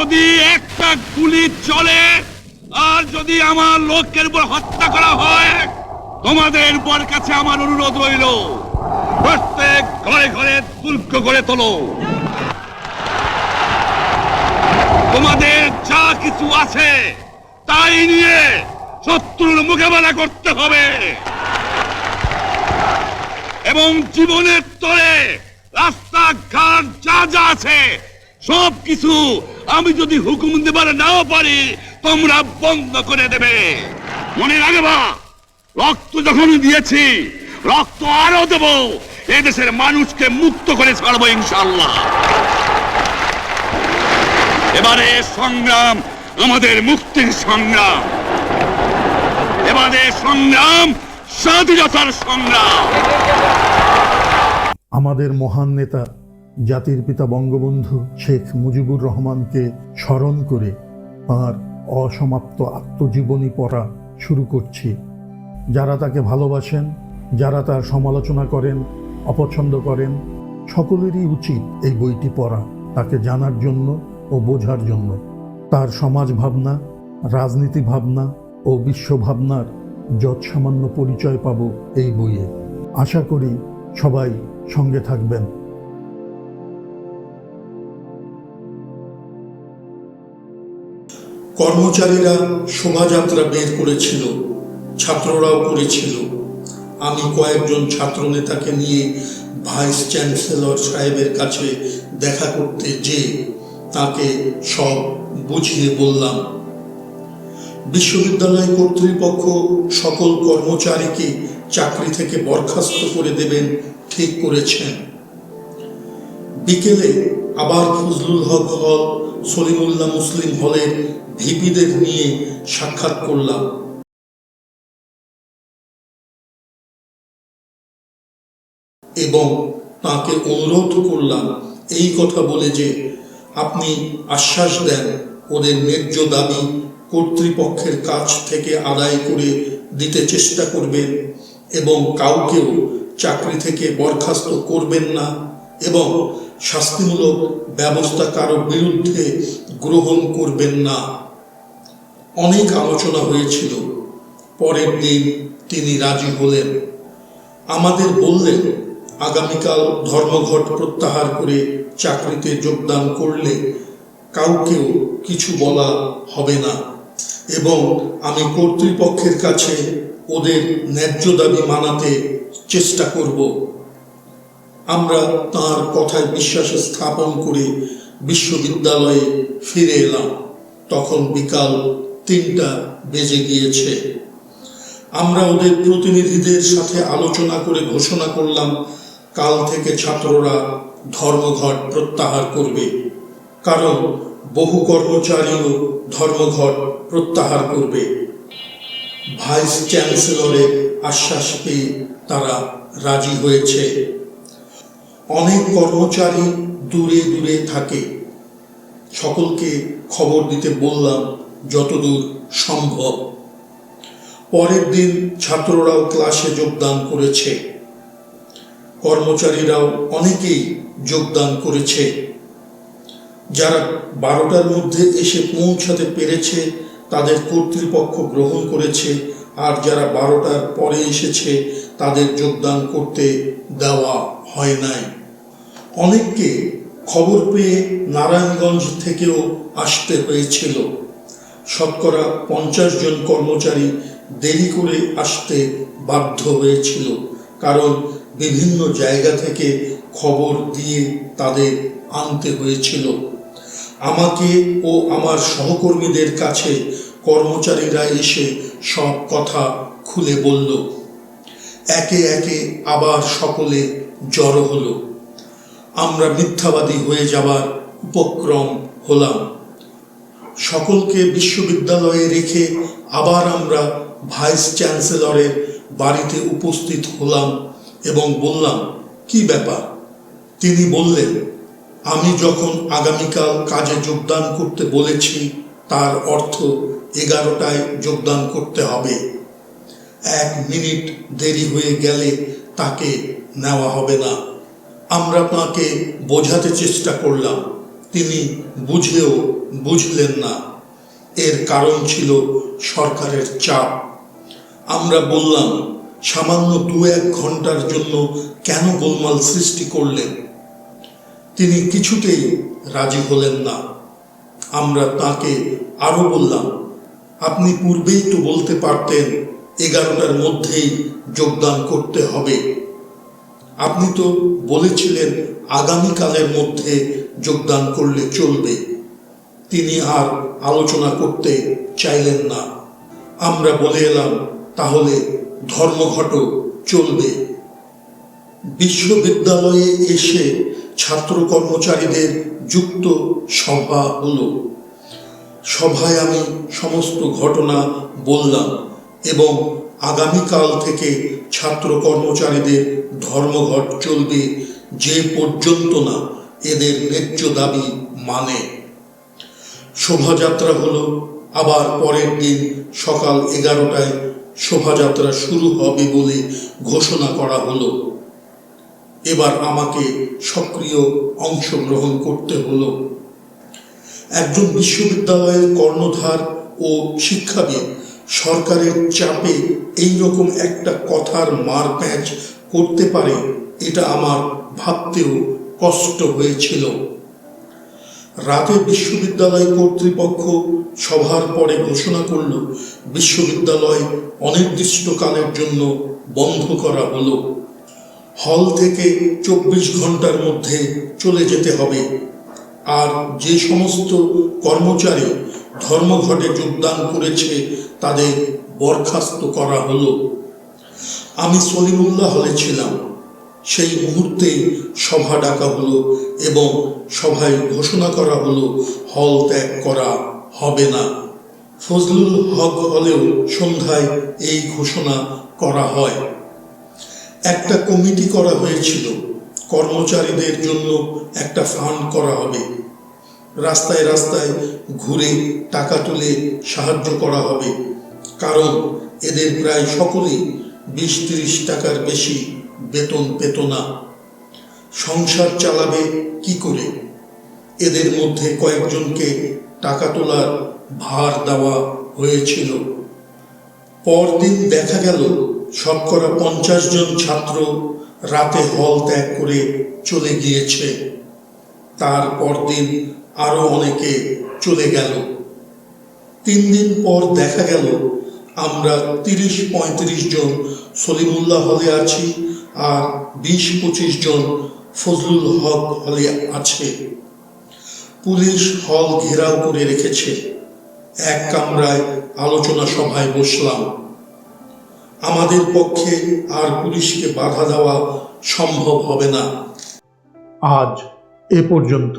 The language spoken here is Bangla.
যদি একটা গুলি চলে আর যদি আমার লোকের উপর হত্যা করা হয়, তোমাদের উপর কাছে আমার অনুরোধ রইল, প্রত্যেক ঘরে ঘরে দুর্গ করে তোলো। তোমাদের যা কিছু আছে তাই নিয়ে শত্রুর মোকাবেলা করতে হবে এবং জীবনের তরে রাস্তাঘাট যা যা আছে সব কিছু আমি যদি হুকুম দেবার নাও পারি তোমরা বন্ধ করে দেবে। মনে রাখবা, রক্ত যখন দিয়েছি রক্ত আরো দেব, এদেশের মানুষকে মুক্ত করে ছাড়বো ইনশাআল্লাহ। এবারে সংগ্রাম আমাদের মুক্তির সংগ্রাম, এবারে সংগ্রাম স্বাধীনতার সংগ্রাম। আমাদের মহান নেতা জাতির পিতা বঙ্গবন্ধু শেখ মুজিবুর রহমানকে স্মরণ করে তাঁর অসমাপ্ত আত্মজীবনী পড়া শুরু করছি। যারা তাকে ভালোবাসেন, যারা তার সমালোচনা করেন, অপছন্দ করেন, সকলেরই উচিত এই বইটি পড়া, তাকে জানার জন্য ও বোঝার জন্য। তার সমাজ ভাবনা, রাজনীতি ভাবনা ও বিশ্ব ভাবনার যৎসামান্য পরিচয় পাব এই বইয়ে। আশা করি সবাই সঙ্গে থাকবেন। কর্মচারীরা শোভাযাত্রা বের করেছিল, ছাত্ররাও করেছিল। আমি কয়েকজন ছাত্র নেতাকে নিয়ে ভাইস চ্যান্সেলর সাহেবের কাছে দেখা করতে যেয়ে তাকে সব বুঝিয়ে বললাম। বিশ্ববিদ্যালয় কর্তৃপক্ষ সকল কর্মচারীকে চাকরি থেকে বরখাস্ত করে দেবেন ঠিক করেছেন। বিকেলে আবার ফজলুল হক হল, সলিমুল্লাহ মুসলিম হলের ভিপিদের নিয়ে সাক্ষাৎ করলাম এবং তাকে অনুরোধ করলাম এই কথা বলে যে আপনি আশ্বাস দেন ওদের ন্যায্য দাবি কর্তৃপক্ষের কাছ থেকে আদায় করে দিতে চেষ্টা করবেন এবং কাউকেও চাকরি থেকে বরখাস্ত করবেন না এবং শাস্তিমূলক ব্যবস্থা কারো বিরুদ্ধে গ্রহণ করবেন না। অনেক আলোচনা হয়েছিল। পরের দিন তিনি রাজি হলেন। আমাদের বললেন আগামীকাল ধর্মঘট প্রত্যাহার করে চাকরিতে যোগদান করলে কাউকেও কিছু বলা হবে না এবং আমি কর্তৃপক্ষের কাছে ওদের ন্যায্য দাবি মানাতে চেষ্টা করব। আমরা তার কথায় বিশ্বাস স্থাপন করে বিশ্ববিদ্যালয়ে ফিরে এলাম। তখন বিকাল 3টা বেজে গিয়েছে। আমরা ওদের প্রতিনিধিদের সাথে আলোচনা করে ঘোষণা করলাম কাল থেকে ছাত্ররা ধর্মঘট প্রত্যাহার করবে, কারণ বহু কর্মচারীও ধর্মঘট প্রত্যাহার করবে। ভাইস চ্যান্সেলরের আশ্বাস পেয়ে তারা রাজি হয়েছে। অনেক কর্মচারী দূরে দূরে থাকে, সকলকে খবর দিতে বললাম যতদূর সম্ভব। পরের দিন ছাত্ররাও ক্লাসে যোগদান করেছে, কর্মচারীরাও অনেকেই যোগদান করেছে। যারা 12টার মধ্যে এসে পৌঁছাতে পেরেছে তাদের কর্তৃপক্ষ গ্রহণ করেছে, আর যারা 12টার পরে এসেছে তাদের যোগদান করতে দেওয়া হয় নাই। অনেককে খবর পেয়ে নারায়ণগঞ্জ থেকেও আসতে হয়েছিল। শতকরা 50 জন কর্মচারী দেরি করে আসতে বাধ্য হয়েছিল, কারণ বিভিন্ন জায়গা থেকে খবর দিয়ে তাদের আনতে হয়েছিল। আমাকে ও আমার সহকর্মীদের কাছে কর্মচারীরা এসে সব কথা খুলে বলল। একে একে আবার সকলে জড়ো হলো। আমরা মিথ্যাবাদী হয়ে যাবার উপক্রম হলাম। সকলকে বিশ্ববিদ্যালয়ে রেখে আবার আমরা ভাইস চ্যান্সেলরের বাড়িতে উপস্থিত হলাম এবং বললাম কি ব্যাপার। তিনি বললেন, আমি যখন আগামীকাল কাজে যোগদান করতে বলেছি তার অর্থ 11টায় যোগদান করতে হবে। 1 মিনিট দেরি হয়ে গেলে তাকে নেওয়া হবে না। আমরা তাকে বোঝাতে চেষ্টা করলাম। তিনি বুঝেও বুঝলেন না। এর কারণ ছিল সরকারের চাপ। আমরা বললাম, সামান্য 2-1 ঘন্টার জন্য কেন গোলমাল সৃষ্টি করলেন? তিনি কিছুতেই রাজি হলেন না। আমরা তাকে আরো বললাম, আপনি পূর্বেই তো বলতে পারতেন 11টার মধ্যেই যোগদান করতে হবে। আপনি তো বলেছিলেন আগামীকালের মধ্যে যোগদান করলে চলবে। তিনি আর আলোচনা করতে চাইলেন না। আমরা বলে এলাম, তাহলে ধর্মঘট চলবে। বিশ্ববিদ্যালয়ে এসে ছাত্র কর্মচারীদের যুক্ত সভা হলো। সভায় আমি সমস্ত ঘটনা বললাম এবং আগামীকাল থেকে ছাত্র কর্মচারীদের ধর্মঘট চলবে যে পর্যন্ত না এদের ন্যায্য দাবি মানে। শোভাযাত্রা হলো। আবার পরের দিন সকাল 11টায় শোভাযাত্রা শুরু হবে বলে ঘোষণা করা হলো। এবার আমাকে সক্রিয় অংশগ্রহণ করতে হলো। একজন বিশ্ববিদ্যালয়ের কর্ণধার ও শিক্ষাবিদ সরকারের চাপে এইরকম একটা কথার মারপ্যাঁচ করতে পারে, এটা আমার ভাবতেও কষ্ট হয়েছিল। রাতে বিশ্ববিদ্যালয় কর্তৃপক্ষ সভার পরে ঘোষণা করল বিশ্ববিদ্যালয় অনির্দিষ্টকালের জন্য বন্ধ করা হলো। হল থেকে 24 ঘন্টার মধ্যে চলে যেতে হবে। আর যে সমস্ত কর্মচারী ধর্মঘটে যোগদান করেছে তাদের বরখাস্ত করা হলো। আমি সলিমুল্লাহ হলে ছিলাম। সেই মুহূর্তে সভা ডাকা হলো এবং সভায় ঘোষণা করা হলো হল ত্যাগ করা হবে না। ফজলুল হক হলেও সন্ধ্যায় এই ঘোষণা করা হয়। একটা কমিটি করা হয়েছিল, কর্মচারীদের জন্য একটা ফান্ড করা হবে। রাস্তায় রাস্তায় ঘুরে টাকা তুলে সাহায্য করা হবে, কারণ এদের প্রায় সকলেই 20-30 টাকার বেশি বেতন পেত না। সংসার চালাবে কি করে? এদের মধ্যে কয়েকজনকে টাকা তোলার ভার দেওয়া হয়েছিল। পরদিন দেখা গেল শতকরা 50 জন ছাত্র রাতে হল ত্যাগ করে চলে গিয়েছে। তার পরদিন আরো অনেকে চলে গেল। 3 দিন পর দেখা গেল আমরা 30-35 জন সলিমুল্লাহ হলে আছি আর 20-25 জন ফজলুল হক হলে আছে। পুলিশ হল ঘেরাও করে রেখেছে। এক কামরায় আলোচনা সভায় বসলাম। আমাদের পক্ষে আর পুলিশকে বাধা দেওয়া সম্ভব হবে না। আজ এ পর্যন্ত।